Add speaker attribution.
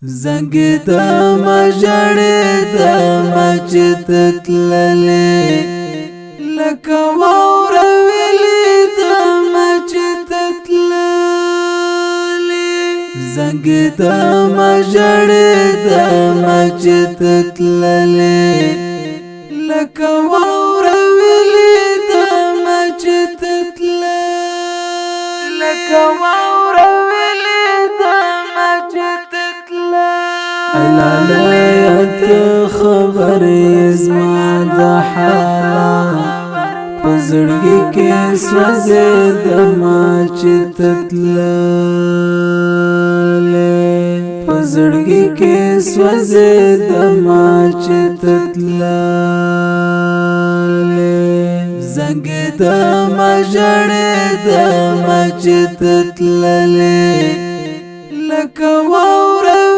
Speaker 1: زنګ د مجړې د مچت تللې لکه واور ویلې د مچت تللې زنګ د مجړې د مچت تللې لکه واور ویلې د مچت تللې لکه واور ویلې د مچت لالت خبر ازما د حالا پزړګي کې سوځي د مچت تللې پزړګي کې سوځي د مچت تللې زنګ د مجړې د مچت تللې لکه واور